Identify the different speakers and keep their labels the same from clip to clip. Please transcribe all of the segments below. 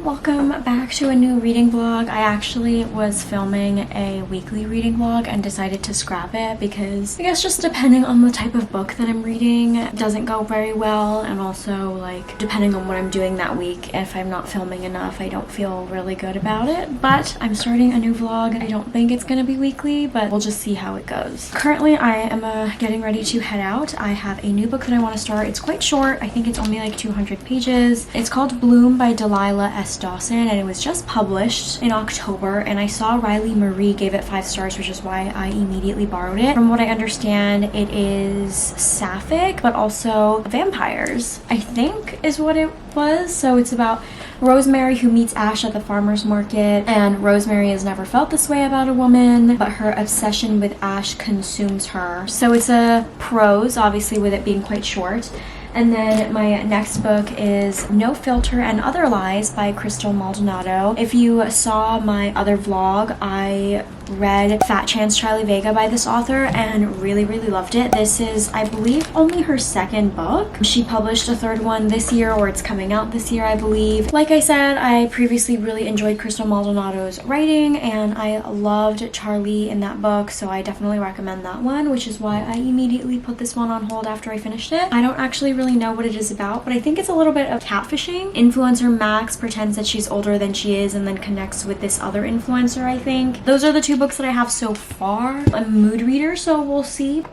Speaker 1: welcome back to a new reading vlog. I actually was filming a weekly reading vlog and decided to scrap it because I guess just depending on the type of book that I'm reading, it doesn't go very well, and also like depending on what I'm doing that week, if I'm not filming enough, I don't feel really good about it. But I'm starting a new vlog. I don't think it's gonna be weekly, but we'll just see how it goes. Currently I am getting ready to head out. I have a new book that I want to start. It's quite short. I think it's only like 200 pages. It's called Bloom by Delilah S. Dawson, and it was just published in October, and I saw Riley Marie gave it 5 stars, which is why I immediately borrowed it. From what I understand, it is sapphic but also vampires, I think is what it was. So it's about Rosemary who meets Ash at the farmer's market, and Rosemary has never felt this way about a woman, but her obsession with Ash consumes her. So it's a prose, obviously, with it being quite short. And then my next book is No Filter and Other Lies by Crystal Maldonado. If you saw my other vlog, I read Fat Chance Charlie Vega by this author and really loved it. This is, I believe, only her second book. She published a third one this year, or it's coming out this year, I believe. Like I said, I previously really enjoyed Crystal Maldonado's writing, and I loved Charlie in that book, so I definitely recommend that one, which is why I immediately put this one on hold after I finished it. I don't actually really know what it is about, but I think it's a little bit of catfishing. Influencer Max pretends that she's older than she is and then connects with this other influencer, I think. Those are the 2 books that I have so far. I'm a mood reader, so we'll see.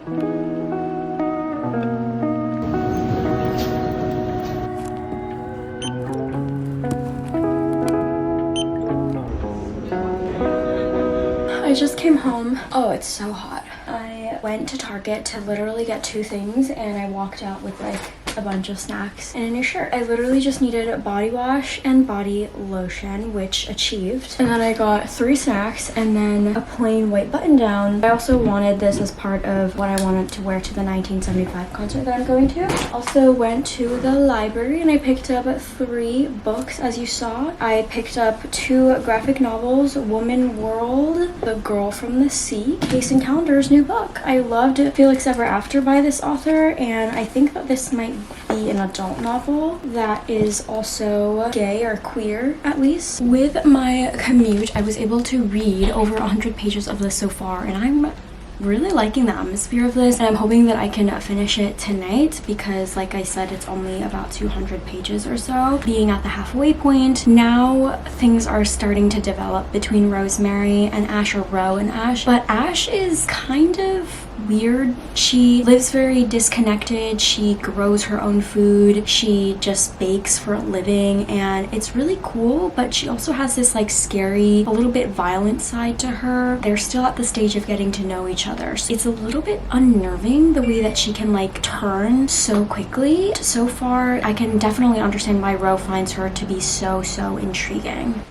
Speaker 1: I just came home. Oh, it's so hot. I went to Target to literally get 2 things, and I walked out with like a bunch of snacks and a new shirt. I literally just needed body wash and body lotion, which achieved. And then I got 3 snacks and then a plain white button down. I also wanted this as part of what I wanted to wear to the 1975 concert that I'm going to. Also went to the library and I picked up 3 books, as you saw. I picked up 2 graphic novels, Woman World, The Girl from the Sea, Kacen Callender's new book. I loved Felix Ever After by this author, and I think that this might be an adult novel that is also gay or queer, at least. With my commute, I was able to read over 100 pages of this so far, and I'm really liking the atmosphere of this, and I'm hoping that I can finish it tonight because, like I said, it's only about 200 pages or so. Being at the halfway point, now things are starting to develop between Rosemary and Ash, or Ro and Ash, but Ash is kind of weird. She lives very disconnected. She grows her own food. She just bakes for a living, and it's really cool, but she also has this like scary, a little bit violent side to her. They're still at the stage of getting to know each other. So it's a little bit unnerving the way that she can like turn so quickly. So far, I can definitely understand why Ro finds her to be so intriguing.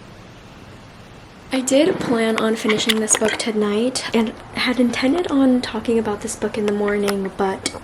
Speaker 1: I did plan on finishing this book tonight and had intended on talking about this book in the morning, but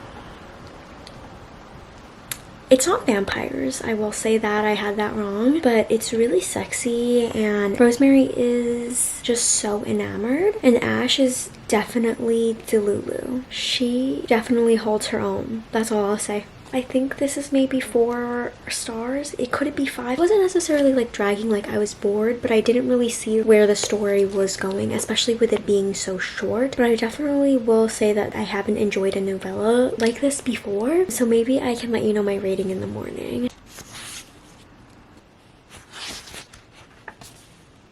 Speaker 1: it's not vampires. I will say that I had that wrong, but it's really sexy, and Rosemary is just so enamored, and Ash is definitely Delulu. She definitely holds her own. That's all I'll say. I think this is maybe 4 stars. It couldn't be 5. It wasn't necessarily like dragging, like I was bored, but I didn't really see where the story was going, especially with it being so short. But I definitely will say that I haven't enjoyed a novella like this before, so maybe I can let you know my rating in the morning.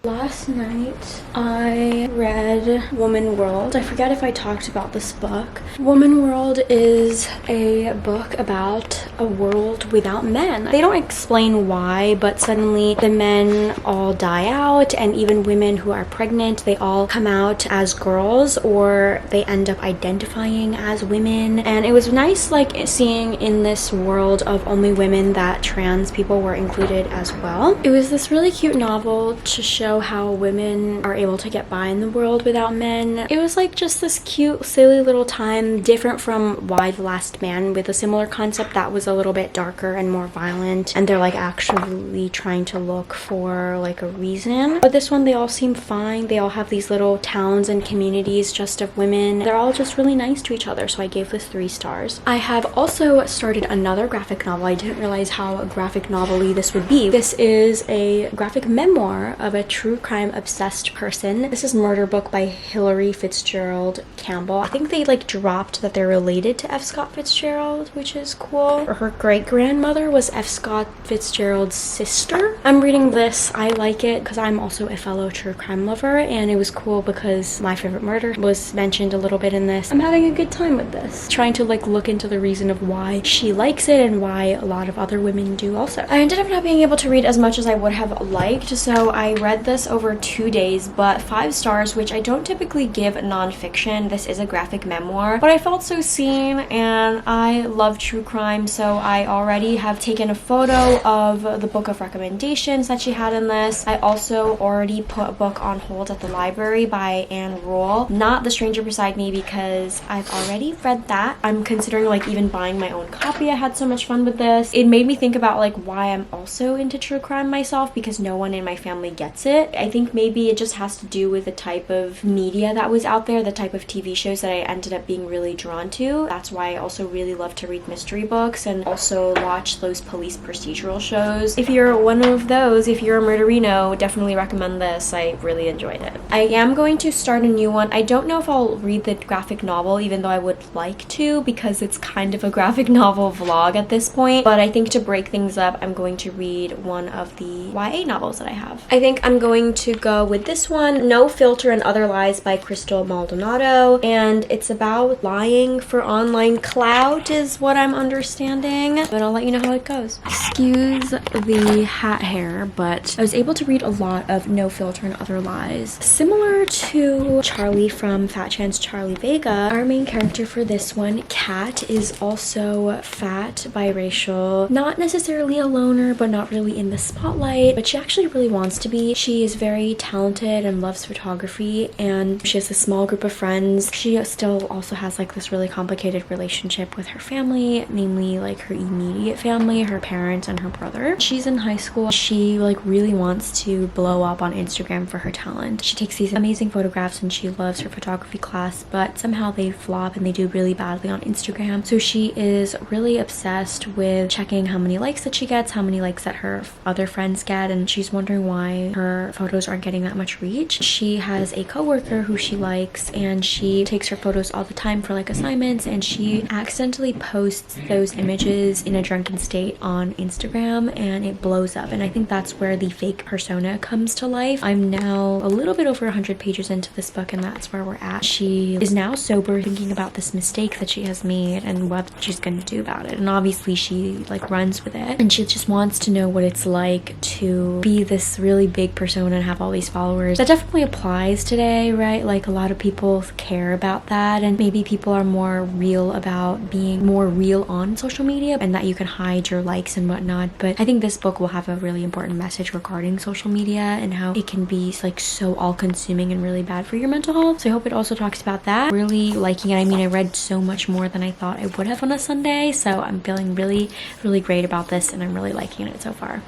Speaker 1: Last night I read Woman World. I forget if I talked about this book. Woman World is a book about a world without men. They don't explain why, but suddenly the men all die out, and even women who are pregnant, they all come out as girls, or they end up identifying as women. And it was nice like seeing in this world of only women that trans people were included as well. It was this really cute novel to show how women are able to get by in the world without men. It was like just this cute, silly little time, different from Why the Last Man, with a similar concept that was a little bit darker and more violent, and they're like actually trying to look for like a reason. But this one, they all seem fine. They all have these little towns and communities just of women. They're all just really nice to each other, so I gave this 3 stars. I have also started another graphic novel. I didn't realize how graphic novel-y this would be. This is a graphic memoir of a true crime obsessed person. This is Murder Book by Hilary Fitzgerald Campbell. I think they like dropped that they're related to F. Scott Fitzgerald, which is cool. Her great-grandmother was F. Scott Fitzgerald's sister. I'm reading this. I like it because I'm also a fellow true crime lover, and it was cool because my favorite murder was mentioned a little bit in this. I'm having a good time with this. Trying to like look into the reason of why she likes it and why a lot of other women do also. I ended up not being able to read as much as I would have liked, so I read this over 2 days, but 5 stars, which I don't typically give nonfiction. This is a graphic memoir, but I felt so seen, and I love true crime, so I already have taken a photo of the book of recommendations that she had in this. I also already put a book on hold at the library by Anne Rule, not The Stranger Beside Me, because I've already read that. I'm considering like even buying my own copy. I had so much fun with this. It made me think about like why I'm also into true crime myself, because no one in my family gets it. I think maybe it just has to do with the type of media that was out there, the type of TV shows that I ended up being really drawn to. That's why I also really love to read mystery books and also watch those police procedural shows. If you're one of those, if you're a murderino, definitely recommend this. I really enjoyed it. I am going to start a new one. I don't know if I'll read the graphic novel, even though I would like to, because it's kind of a graphic novel vlog at this point. But I think to break things up, I'm going to read one of the YA novels that I have. I think I'm going to go with this one, No Filter and Other Lies by Crystal Maldonado, and it's about lying for online clout is what I'm understanding, but I'll let you know how it goes. Excuse the hat hair, but I was able to read a lot of No Filter and Other Lies. Similar to Charlie from Fat Chance Charlie Vega, our main character for this one, Kat, is also fat, biracial, not necessarily a loner, but not really in the spotlight, but she actually really wants to be. She is very talented and loves photography, and she has a small group of friends. She still also has like this really complicated relationship with her family, namely like her immediate family, her parents and her brother. She's in high school. She like really wants to blow up on Instagram for her talent. She takes these amazing photographs and she loves her photography class, but somehow they flop and they do really badly on Instagram. So she is really obsessed with checking how many likes that she gets, how many likes that her other friends get, and she's wondering why her photos aren't getting that much reach. She has a coworker who she likes, and she takes her photos all the time for like assignments, and she accidentally posts those images in a drunken state on Instagram, and it blows up. And I think that's where the fake persona comes to life. I'm now a little bit over 100 pages into this book, and that's where we're at. She is now sober, thinking about this mistake that she has made and what she's going to do about it. And obviously she like runs with it, and she just wants to know what it's like to be this really big persona and have all these followers. That definitely applies today, right? Like a lot of people care about that, and maybe people are more real about being more real on social media, and that you can hide your likes and whatnot. But I think this book will have a really important message regarding social media and how it can be like so all-consuming and really bad for your mental health. So I hope it also talks about that. Really liking it. I mean, I read so much more than I thought I would have on a Sunday, so I'm feeling really great about this, and I'm really liking it so far.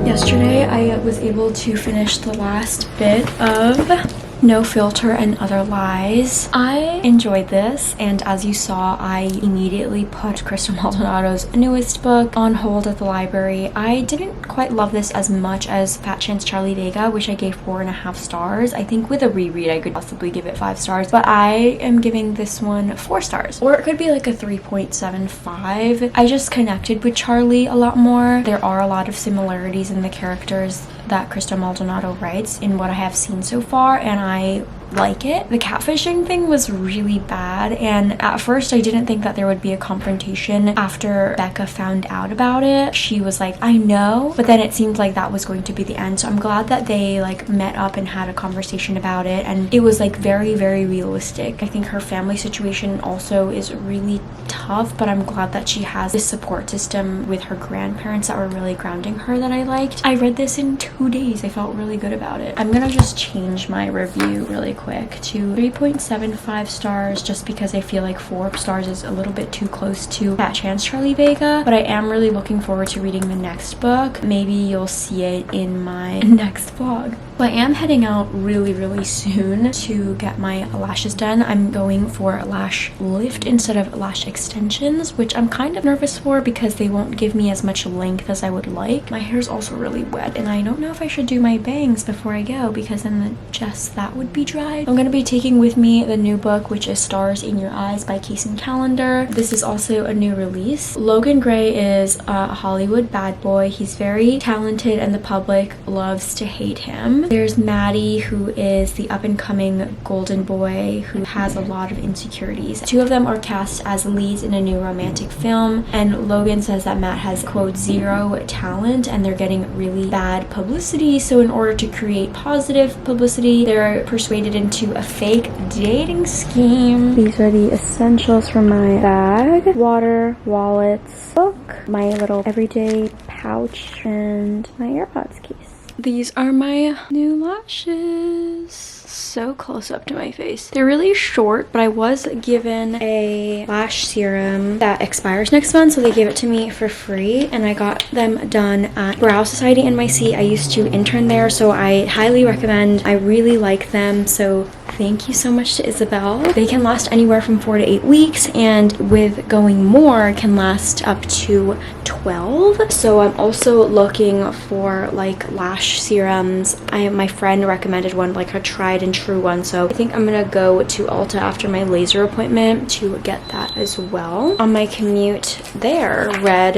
Speaker 1: Yesterday I was able to finish the last bit of No Filter and Other Lies. I enjoyed this, and as you saw, I immediately put Crystal Maldonado's newest book on hold at the library. I didn't quite love this as much as Fat Chance Charlie Vega, which I gave 4.5 stars. I think with a reread I could possibly give it 5 stars, but I am giving this one 4 stars. Or it could be like a 3.75. I just connected with Charlie a lot more. There are a lot of similarities in the characters that Crystal Maldonado writes in what I have seen so far, and I like it. The catfishing thing was really bad, and at first I didn't think that there would be a confrontation. After Becca found out about it, she was like, I know, but then it seemed like that was going to be the end. So I'm glad that they like met up and had a conversation about it, and it was like very realistic. I think her family situation also is really tough, but I'm glad that she has this support system with her grandparents that were really grounding her that I liked. I read this in 2 days. I felt really good about it. I'm gonna just change my review really quick to 3.75 stars, just because I feel like 4 stars is a little bit too close to Fat Chance Charlie Vega. But I am really looking forward to reading the next book. Maybe you'll see it in my next vlog. So I am heading out really soon to get my lashes done. I'm going for a lash lift instead of lash extensions, which I'm kind of nervous for because they won't give me as much length as I would like. My hair's also really wet, and I don't know if I should do my bangs before I go, because then just that would be dried. I'm going to be taking with me the new book, which is Stars in Your Eyes by Kacen Callender. This is also a new release. Logan Gray is a Hollywood bad boy. He's very talented and the public loves to hate him. There's Maddie, who is the up-and-coming golden boy who has a lot of insecurities. 2 of them are cast as leads in a new romantic film, and Logan says that Matt has, quote, 0 talent, and they're getting really bad publicity. So in order to create positive publicity, they're persuaded into a fake dating scheme. These are the essentials for my bag: water, wallets, book, my little everyday pouch, and my AirPods case. These are my new lashes. So close up to my face. They're really short, but I was given a lash serum that expires next month, so they gave it to me for free, and I got them done at Brow Society NYC. I used to intern there, so I highly recommend. I really like them, so thank you so much to Isabel. They can last anywhere from 4 to 8 weeks, and with going more, can last up to 12. So I'm also looking for like lash serums. My friend recommended one, like a tried and true one, so I think I'm gonna go to Ulta after my laser appointment to get that as well. On my commute there, read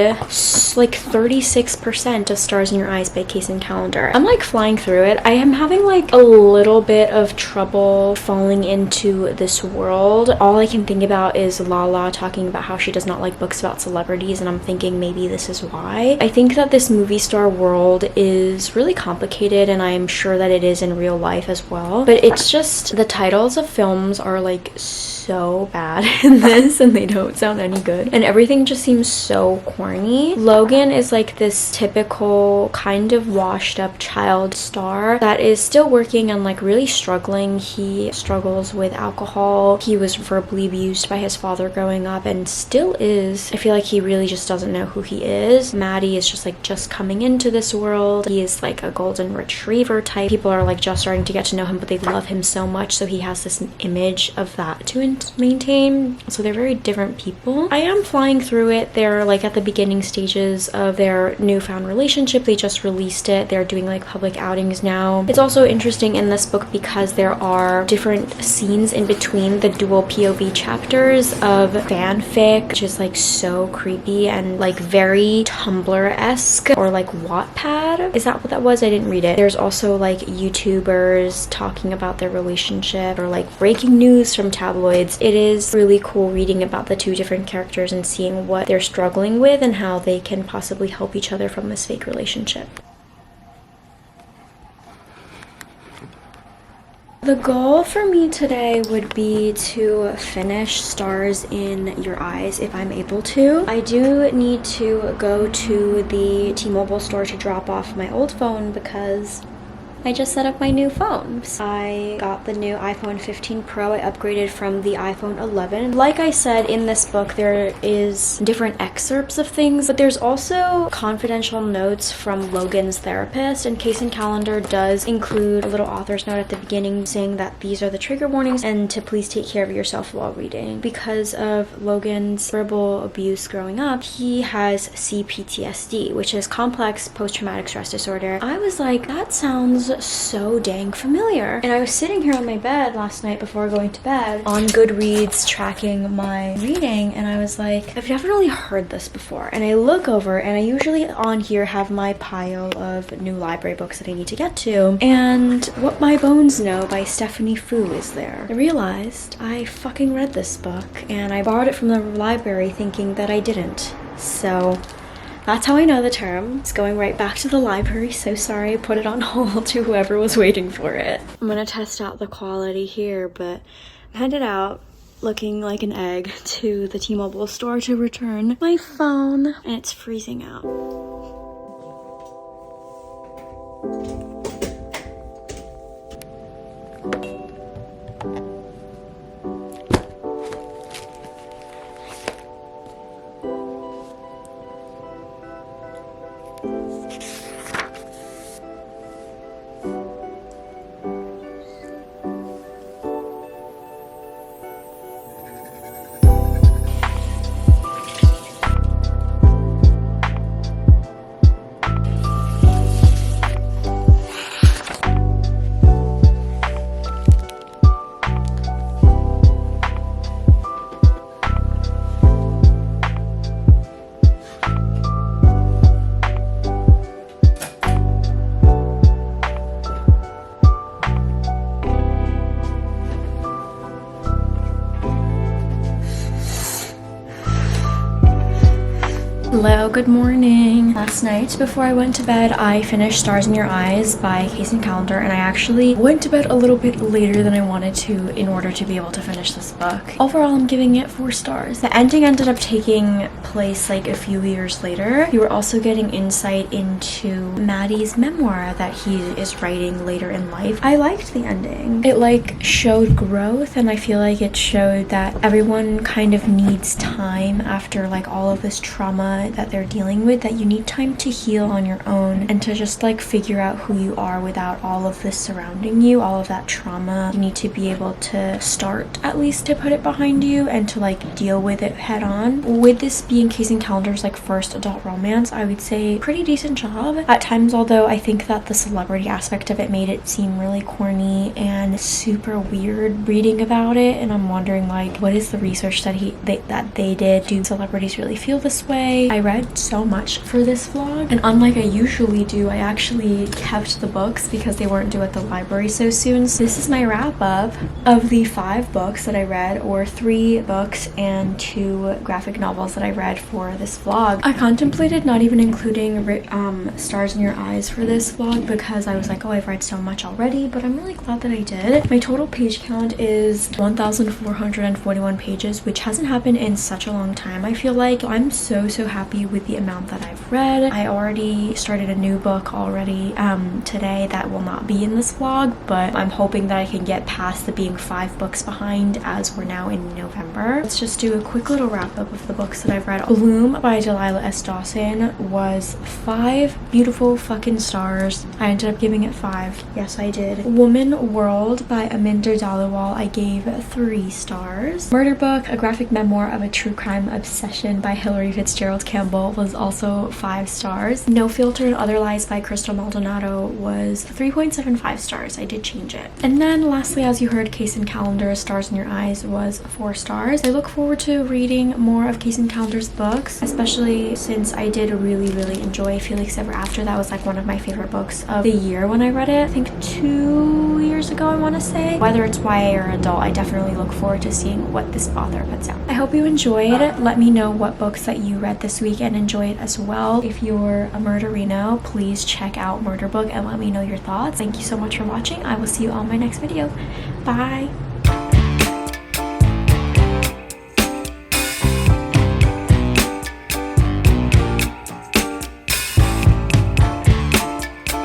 Speaker 1: like 36% of Stars in Your Eyes by Kacen Callender. I'm like flying through it. I am having like a little bit of trouble falling into this world. All I can think about is Lala talking about how she does not like books about celebrities, and I'm thinking maybe this is why. I think that this movie star world is really complicated, and I'm sure that it is in real life as well, but it's just the titles of films are like so bad in this, and they don't sound any good, and everything just seems so corny. Logan is like this typical kind of washed up child star that is still working and like really struggling. He struggles with alcohol. He was verbally abused by his father growing up and still is. I feel like he really just doesn't know who he is. Maddie is just like just coming into this world. He is like a golden retriever type. People are like just starting to get to know him, but they love him so much, so he has this image of that to maintain. So they're very different people. I am flying through it. They're like at the beginning stages of their newfound relationship. They just released it. They're doing like public outings now. It's also interesting in this book because there are different scenes in between the dual POV chapters of fanfic, which is like so creepy and like very Tumblr-esque, or like Wattpad. Is that what that was? I didn't read it. There's also like YouTubers talking about their relationship, or like breaking news from tabloids. It is really cool reading about the 2 different characters and seeing what they're struggling with and how they can possibly help each other from this fake relationship. The goal for me today would be to finish Stars in Your Eyes if I'm able to. I do need to go to the T-Mobile store to drop off my old phone because I just set up my new phone. I got the new iPhone 15 Pro. I upgraded from the iPhone 11. Like I said, in this book there is different excerpts of things, but there's also confidential notes from Logan's therapist, and Kacen Callender does include a little author's note at the beginning saying that these are the trigger warnings and to please take care of yourself while reading. Because of Logan's verbal abuse growing up, he has CPTSD, which is complex post-traumatic stress disorder. I was like, that sounds so dang familiar. And I was sitting here on my bed last night before going to bed on Goodreads tracking my reading, and I was like, I've definitely heard this before. And I look over, and I usually on here have my pile of new library books that I need to get to, and What My Bones Know by Stephanie Fu is there. I realized I fucking read this book, and I borrowed it from the library thinking that I didn't. So that's how I know the term. It's going right back to the library. So sorry I put it on hold to whoever was waiting for it. I'm gonna test out the quality here, but I'm headed out looking like an egg to the T-Mobile store to return my phone, and it's freezing out. Hello, good morning. Last night before I went to bed, I finished Stars in Your Eyes by Kacen Callender, and I actually went to bed a little bit later than I wanted to in order to be able to finish this book. Overall, I'm giving it 4 stars. The ending ended up taking place like a few years later. You were also getting insight into Maddie's memoir that he is writing later in life. I liked the ending. It like showed growth, and I feel like it showed that everyone kind of needs time after like all of this trauma that they're dealing with, that you need time to heal on your own and to just like figure out who you are without all of this surrounding you, all of that trauma. You need to be able to start at least to put it behind you and to like deal with it head on. With this being Kacen Callender's like first adult romance, I would say pretty decent job at times, although I think that the celebrity aspect of it made it seem really corny and super weird reading about it, and I'm wondering like what is the research that they did? Do celebrities really feel this way? I read so much for this vlog, and unlike I usually do, I actually kept the books because they weren't due at the library so soon. So this is my wrap up of the 5 books that I read, or 3 books and 2 graphic novels that I read for this vlog. I contemplated not even including Stars in Your Eyes for this vlog because I was like, oh, I've read so much already, but I'm really glad that I did. My total page count is 1,441 pages, which hasn't happened in such a long time. I feel like I'm so happy with the amount that I've read. I already started a new book already today that will not be in this vlog, but I'm hoping that I can get past the being 5 books behind as we're now in November. Let's just do a quick little wrap up of the books that I've read. Bloom by Delilah S. Dawson was 5 beautiful fucking stars. I ended up giving it 5. Yes, I did. Woman World by Aminder Dhaliwal, I gave 3 stars. Murder Book, a graphic memoir of a true crime obsession by Hilary Fitzgerald Campbell, was also 5 stars. No Filter and Other Lies by Maldonado was 3.75 stars. I did change it. And then lastly, as you heard, Kacen Callender's Stars in Your Eyes was 4 stars. I look forward to reading more of Kacen Callender's books, especially since I did really enjoy Felix Ever After. That was like one of my favorite books of the year when I read it. I think 2 years ago, I want to say. Whether it's YA or adult, I definitely look forward to seeing what this author puts out. I hope you enjoyed. Let me know what books that you read this week and enjoyed as well. If you're a murderino, please check out Murder Book and let me know your thoughts. Thank you so much for watching. I will see you on my next video. Bye!